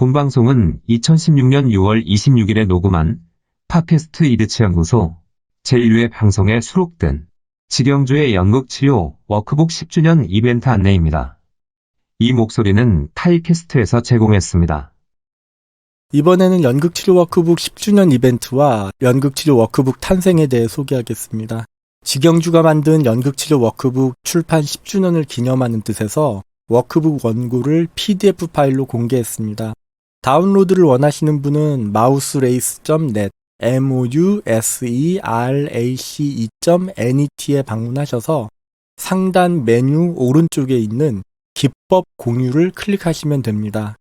본방송은 2016년 6월 26일에 녹음한 팟캐스트 이드치연구소 제1회 방송에 수록된 직영주의 연극치료 워크북 10주년 이벤트 안내입니다. 이 목소리는 타이캐스트에서 제공했습니다. 이번에는 연극치료 워크북 10주년 이벤트와 연극치료 워크북 탄생에 대해 소개하겠습니다. 직영주가 만든 연극치료 워크북 출판 10주년을 기념하는 뜻에서 워크북 원고를 PDF 파일로 공개했습니다. 다운로드를 원하시는 분은 mouserace.net mouserace.net에 방문하셔서 상단 메뉴 오른쪽에 있는 기법 공유를 클릭하시면 됩니다.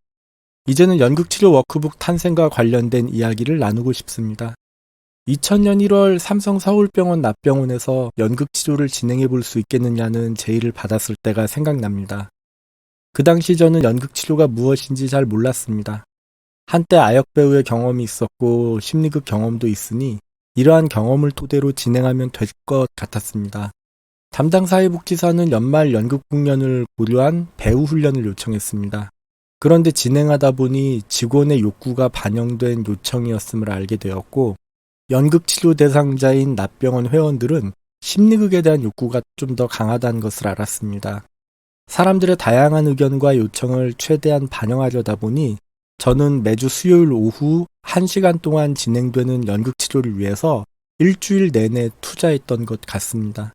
이제는 연극치료 워크북 탄생과 관련된 이야기를 나누고 싶습니다. 2000년 1월 삼성 서울병원 납병원에서 연극치료를 진행해 볼 수 있겠느냐는 제의를 받았을 때가 생각납니다. 그 당시 저는 연극치료가 무엇인지 잘 몰랐습니다. 한때 아역배우의 경험이 있었고 심리극 경험도 있으니 이러한 경험을 토대로 진행하면 될 것 같았습니다. 담당 사회복지사는 연말 연극공연을 고려한 배우 훈련을 요청했습니다. 그런데 진행하다 보니 직원의 욕구가 반영된 요청이었음을 알게 되었고 연극치료 대상자인 납병원 회원들은 심리극에 대한 욕구가 좀 더 강하다는 것을 알았습니다. 사람들의 다양한 의견과 요청을 최대한 반영하려다 보니 저는 매주 수요일 오후 1시간 동안 진행되는 연극치료를 위해서 일주일 내내 투자했던 것 같습니다.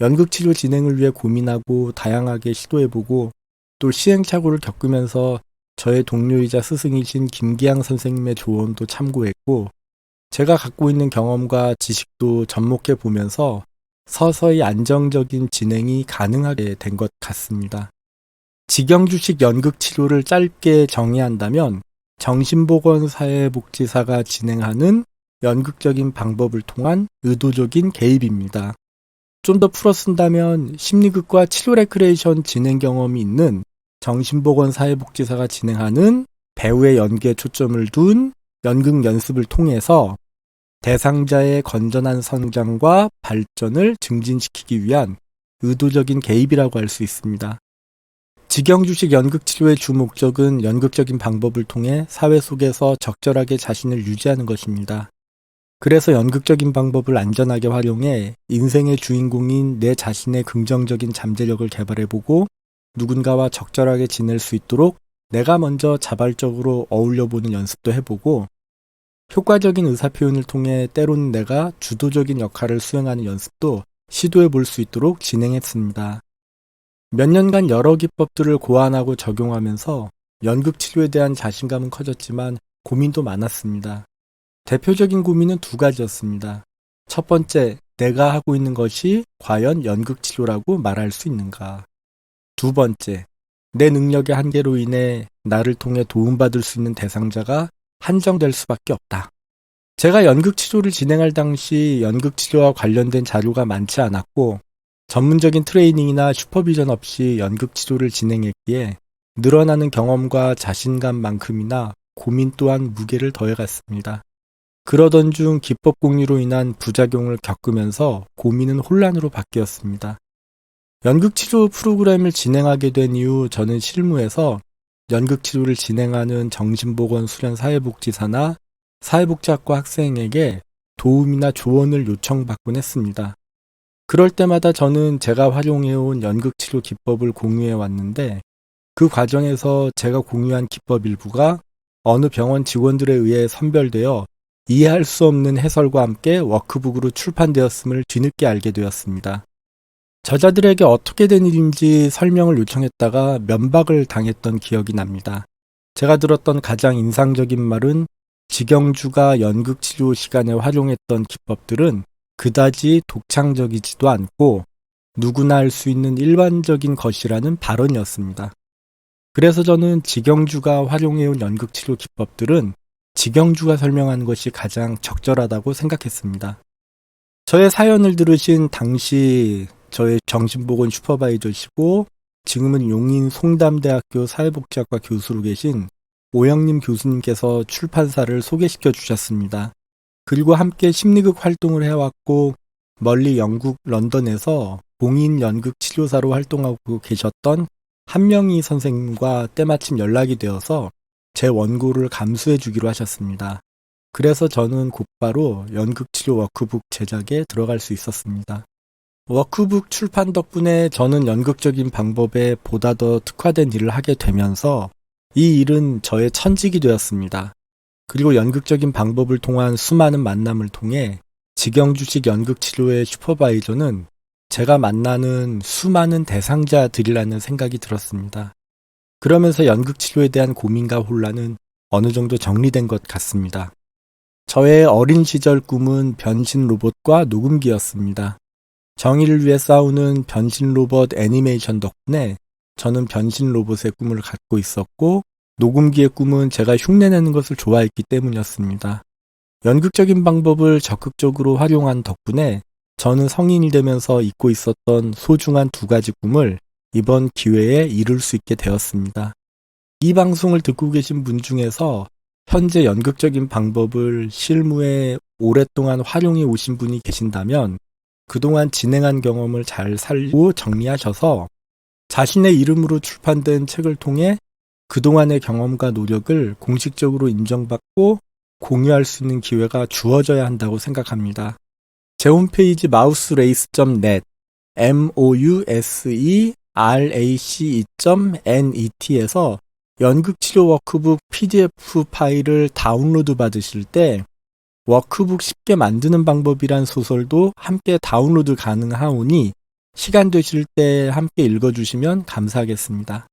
연극치료 진행을 위해 고민하고 다양하게 시도해보고 또 시행착오를 겪으면서 저의 동료이자 스승이신 김기양 선생님의 조언도 참고했고 제가 갖고 있는 경험과 지식도 접목해보면서 서서히 안정적인 진행이 가능하게 된 것 같습니다. 직영주식 연극치료를 짧게 정의한다면 정신보건사회복지사가 진행하는 연극적인 방법을 통한 의도적인 개입입니다. 좀 더 풀어 쓴다면 심리극과 치료 레크레이션 진행 경험이 있는 정신보건사회복지사가 진행하는 배우의 연기에 초점을 둔 연극 연습을 통해서 대상자의 건전한 성장과 발전을 증진시키기 위한 의도적인 개입이라고 할 수 있습니다. 직영주식 연극치료의 주 목적은 연극적인 방법을 통해 사회 속에서 적절하게 자신을 유지하는 것입니다. 그래서 연극적인 방법을 안전하게 활용해 인생의 주인공인 내 자신의 긍정적인 잠재력을 개발해보고 누군가와 적절하게 지낼 수 있도록 내가 먼저 자발적으로 어울려보는 연습도 해보고 효과적인 의사표현을 통해 때로는 내가 주도적인 역할을 수행하는 연습도 시도해볼 수 있도록 진행했습니다. 몇 년간 여러 기법들을 고안하고 적용하면서 연극치료에 대한 자신감은 커졌지만 고민도 많았습니다. 대표적인 고민은 두 가지였습니다. 첫 번째, 내가 하고 있는 것이 과연 연극치료라고 말할 수 있는가? 두 번째, 내 능력의 한계로 인해 나를 통해 도움받을 수 있는 대상자가 한정될 수밖에 없다. 제가 연극치료를 진행할 당시 연극치료와 관련된 자료가 많지 않았고 전문적인 트레이닝이나 슈퍼비전 없이 연극치료를 진행했기에 늘어나는 경험과 자신감만큼이나 고민 또한 무게를 더해갔습니다. 그러던 중 기법 공유로 인한 부작용을 겪으면서 고민은 혼란으로 바뀌었습니다. 연극치료 프로그램을 진행하게 된 이후 저는 실무에서 연극치료를 진행하는 정신보건 수련 사회복지사나 사회복지학과 학생에게 도움이나 조언을 요청받곤 했습니다. 그럴 때마다 저는 제가 활용해온 연극치료 기법을 공유해 왔는데 그 과정에서 제가 공유한 기법 일부가 어느 병원 직원들에 의해 선별되어 이해할 수 없는 해설과 함께 워크북으로 출판되었음을 뒤늦게 알게 되었습니다. 저자들에게 어떻게 된 일인지 설명을 요청했다가 면박을 당했던 기억이 납니다. 제가 들었던 가장 인상적인 말은 직영주가 연극치료 시간에 활용했던 기법들은 그다지 독창적이지도 않고 누구나 할 수 있는 일반적인 것이라는 발언이었습니다. 그래서 저는 직영주가 활용해온 연극치료 기법들은 직영주가 설명하는 것이 가장 적절하다고 생각했습니다. 저의 사연을 들으신 당시 저의 정신보건 슈퍼바이저시고 지금은 용인 송담대학교 사회복지학과 교수로 계신 오영림 교수님께서 출판사를 소개시켜 주셨습니다. 그리고 함께 심리극 활동을 해왔고 멀리 영국 런던에서 공인 연극 치료사로 활동하고 계셨던 한명희 선생님과 때마침 연락이 되어서 제 원고를 감수해 주기로 하셨습니다. 그래서 저는 곧바로 연극치료 워크북 제작에 들어갈 수 있었습니다. 워크북 출판 덕분에 저는 연극적인 방법에 보다 더 특화된 일을 하게 되면서 이 일은 저의 천직이 되었습니다. 그리고 연극적인 방법을 통한 수많은 만남을 통해 직영주식 연극치료의 슈퍼바이저는 제가 만나는 수많은 대상자들이라는 생각이 들었습니다. 그러면서 연극치료에 대한 고민과 혼란은 어느 정도 정리된 것 같습니다. 저의 어린 시절 꿈은 변신 로봇과 녹음기였습니다. 정의를 위해 싸우는 변신 로봇 애니메이션 덕분에 저는 변신 로봇의 꿈을 갖고 있었고 녹음기의 꿈은 제가 흉내내는 것을 좋아했기 때문이었습니다. 연극적인 방법을 적극적으로 활용한 덕분에 저는 성인이 되면서 잊고 있었던 소중한 두 가지 꿈을 이번 기회에 이룰 수 있게 되었습니다. 이 방송을 듣고 계신 분 중에서 현재 연극적인 방법을 실무에 오랫동안 활용해 오신 분이 계신다면 그동안 진행한 경험을 잘 살리고 정리하셔서 자신의 이름으로 출판된 책을 통해 그동안의 경험과 노력을 공식적으로 인정받고 공유할 수 있는 기회가 주어져야 한다고 생각합니다. 제 홈페이지 mouserace.net mouserace.net에서 연극치료 워크북 PDF 파일을 다운로드 받으실 때 워크북 쉽게 만드는 방법이란 소설도 함께 다운로드 가능하오니 시간 되실 때 함께 읽어주시면 감사하겠습니다.